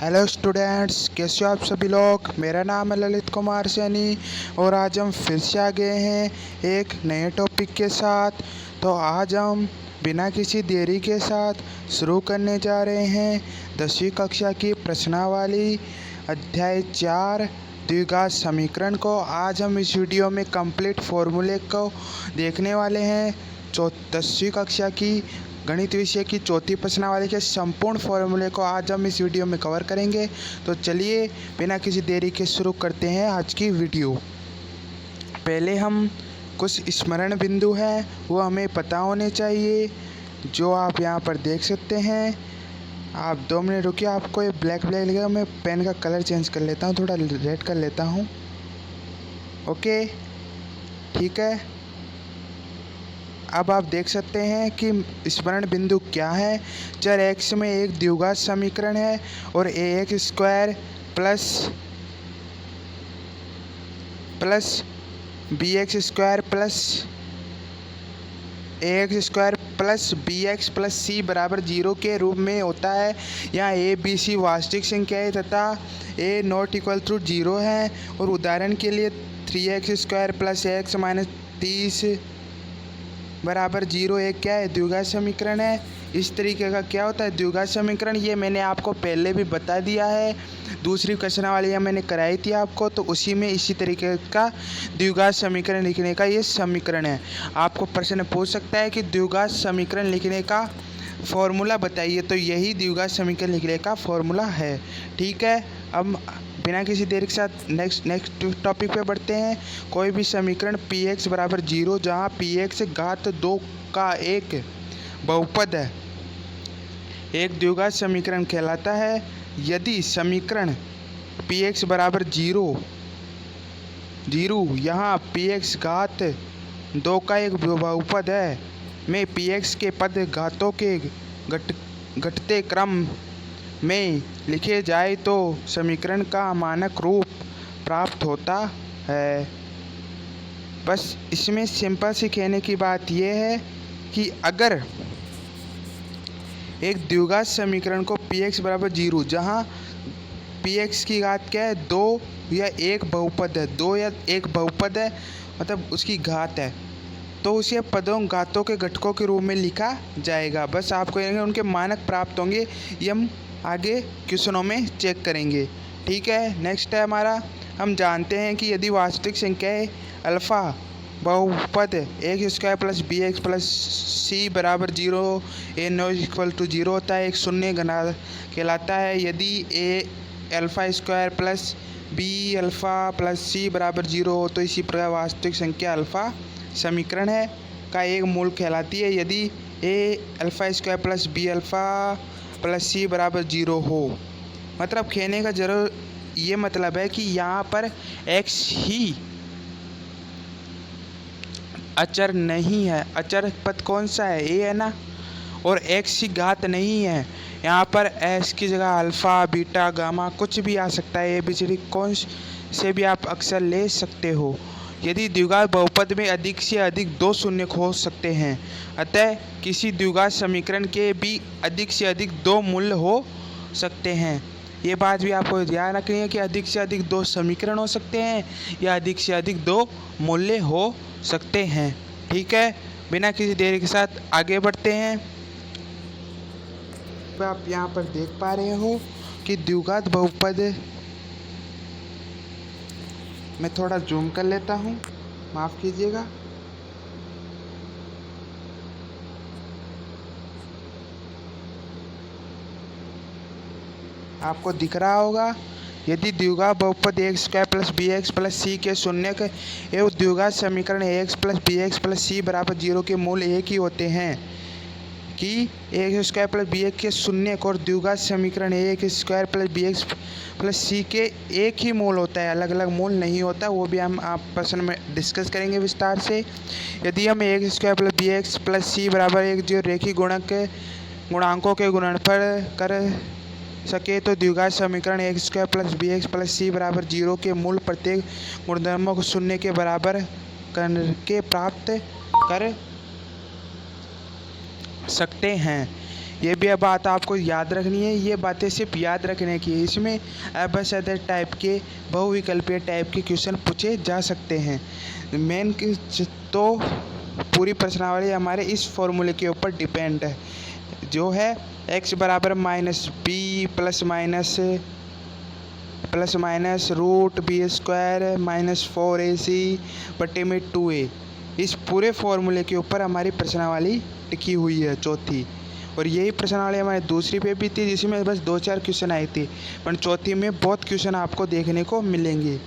Hello students, कैसे हो आप सभी लोग। मेरा नाम है ललित कुमार सैनी और आज हम फिर से आ गए हैं एक नए टॉपिक के साथ। तो आज हम बिना किसी देरी के साथ शुरू करने जा रहे हैं 10वीं कक्षा की प्रश्नावली अध्याय 4 द्विघात समीकरण को। आज हम इस वीडियो में कंप्लीट फॉर्मूले को देखने वाले हैं। 10वीं कक्षा की गणित विषय की चौथी प्रश्नावली के संपूर्ण फॉर्मूले को आज हम इस वीडियो में कवर करेंगे। तो चलिए बिना किसी देरी के शुरू करते हैं आज की वीडियो। पहले हम कुछ स्मरण बिंदु हैं वो हमें पता होने चाहिए, जो आप यहाँ पर देख सकते हैं। आप 2 मिनट रुकिए, आपको ये ब्लैक लगेगा। मैं पेन का कलर चेंज कर लेता हूँ, थोड़ा रेड कर लेता हूँ। ओके, ठीक है। अब आप देख सकते हैं कि स्मरण बिंदु क्या है। चर x में एक द्विघात समीकरण है और ax square plus bx square plus ax square plus bx plus c बराबर 0 के रूप में होता है। यहाँ a b c वास्तविक संख्या है तथा a नॉट इक्वल टू 0 है। और उदाहरण के लिए 3x square plus x minus 30 बराबर 0 एक क्या है, द्विघात समीकरण है। इस तरीके का क्या होता है द्विघात समीकरण, ये मैंने आपको पहले भी बता दिया है। दूसरी प्रश्नावली मैंने कराई थी आपको, तो उसी में इसी तरीके का द्विघात समीकरण लिखने का ये समीकरण है। आपको प्रश्न पूछ सकता है कि द्विघात समीकरण लिखने का फॉर्मूला बताइए, तो यही द्विघात समीकरण लिखने का फॉर्मूला है। ठीक है, अब बिना किसी देरी के साथ नेक्स्ट टॉपिक पे बढ़ते हैं। कोई भी समीकरण px बराबर 0 जहाँ px घात 2 का एक बहुपद है, एक द्विघात समीकरण कहलाता है। यदि समीकरण px बराबर 0 यहाँ px घात 2 का एक बहुपद है में px के पद घातों के घटते क्रम में लिखे जाए तो समीकरण का मानक रूप प्राप्त होता है। बस इसमें सिंपल सी कहने की बात यह है कि अगर एक द्विघात समीकरण को px बराबर 0 जहाँ px की घात क्या है 2 या एक बहुपद है, 2 या एक बहुपद है मतलब उसकी घात है, तो उसे पदों घातों के घटकों के रूप में लिखा जाएगा। बस आपको उनके मानक प्राप्त होंगे, ये हम आगे क्वेश्चनों में चेक करेंगे। ठीक है, नेक्स्ट है हमारा, हम जानते हैं कि यदि वास्तविक संख्याएं अल्फ़ा बहुपद x square plus b x plus c बराबर 0 ए नॉट इक्वल टू 0 होता है, एक शून्य घना कहलाता है। यदि a alpha square plus b alpha plus c बराबर 0 हो तो इसी प्रकार वास्तविक संख्या अल्फ़ा समीकरण है का एक मूल कहलाती है। यदि a alpha square plus b alpha plus c बराबर 0 हो, मतलब कहने का जरूर ये मतलब है कि यहाँ पर x ही अचर नहीं है। अचर पद कौन सा है, a है ना, और x की घात नहीं है। यहाँ पर s की जगह अल्फ़ा बीटा गामा कुछ भी आ सकता है, ABCD कौन से भी आप अक्सर ले सकते हो। यदि द्विघात बहुपद में अधिक से अधिक 2 शून्य हो सकते हैं, अतः किसी द्विघात समीकरण के भी अधिक से अधिक 2 मूल्य हो सकते हैं। ये बात भी आपको ध्यान रखनी है कि अधिक से अधिक 2 समीकरण हो सकते हैं या अधिक से अधिक 2 मूल्य हो सकते हैं। ठीक है, बिना किसी देरी के साथ आगे बढ़ते हैं। तो आप यहाँ पर देख पा रहे हो कि द्विघात बहुपद, मैं थोड़ा जूम कर लेता हूँ, माफ़ कीजिएगा। आपको दिख रहा होगा, यदि द्विघात बहुपद x square plus b x plus c के शून्य के एवं द्विघात समीकरण x plus b x plus c बराबर 0 के मूल एक ही होते हैं कि x square plus b x के शून्य और द्विघात समीकरण x square plus b x plus c के एक ही मूल होता है, अलग अलग मूल नहीं होता। वो भी हम आप प्रश्न में डिस्कस करेंगे विस्तार से। यदि हम x square plus b x plus c बराबर एक जो रेखीय गुणांकों के गुणनफल कर सके तो द्विघात समीकरण x square plus b x plus c बराबर 0 के मूल प्रत्येक गुणधर्मों को शून्य के बराबर करके प्राप्त कर सकते हैं। ये भी बात आपको याद रखनी है, ये बातें सिर्फ याद रखने की है। इसमें अदर टाइप के बहुविकल्पीय टाइप के क्वेश्चन पूछे जा सकते हैं। मेन तो पूरी प्रश्नावली हमारे इस फॉर्मूले के ऊपर डिपेंड है, जो है x बराबर minus B plus minus root B square minus 4ac बटे में 2a। इस पूरे फॉर्मूले के ऊपर हमारी प्रश्नावली टिकी हुई है चौथी। और यही प्रश्नावली हमारी दूसरी पे भी थी, जिसमें बस 2-4 क्वेश्चन आए थे, पर चौथी में बहुत क्वेश्चन आपको देखने को मिलेंगे।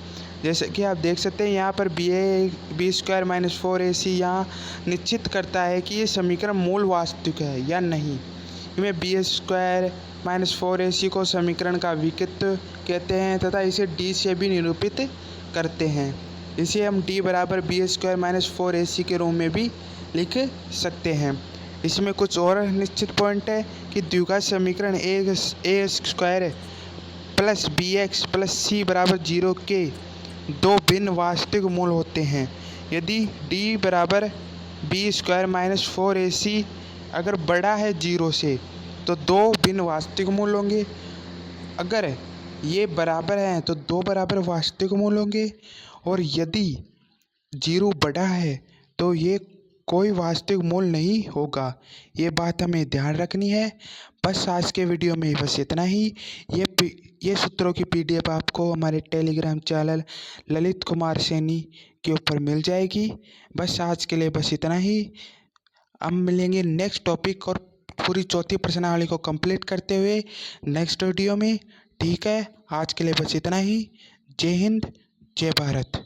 जैसे कि आप देख सकते हैं यहाँ पर बी स्क्वायर माइनस 4ac यहाँ निश्चित करता है कि ये समीकरण मूल वास्तविक है या नहीं। इसमें बी स्क्वायर माइनस 4ac को समीकरण का विकल्प कहते हैं तथा इसे d से भी निरूपित करते हैं। इसे हम d बराबर बी स्क्वायर माइनस 4ac के रूप में भी लिख सकते हैं। इसमें कुछ और निश्चित पॉइंट है कि द्विघात समीकरण a square plus b x plus c बराबर 0 के दो भिन्न वास्तविक मूल होते हैं। यदि d बराबर बी स्क्वायर माइनस 4ac अगर बड़ा है 0 से तो दो भिन्न वास्तविक मूल होंगे। अगर ये बराबर हैं तो दो बराबर वास्तविक मूल होंगे। और यदि 0 बड़ा है तो ये कोई वास्तविक मूल नहीं होगा। ये बात हमें ध्यान रखनी है। बस आज के वीडियो में बस इतना ही। ये सूत्रों की PDF आपको हमारे टेलीग्राम चैनल ललित कुमार सैनी के ऊपर मिल जाएगी। बस आज के लिए बस इतना ही। अब मिलेंगे नेक्स्ट टॉपिक और पूरी चौथी प्रश्नावली को कंप्लीट करते हुए नेक्स्ट वीडियो में। ठीक है, आज के लिए बस इतना ही। जय हिंद, जय भारत।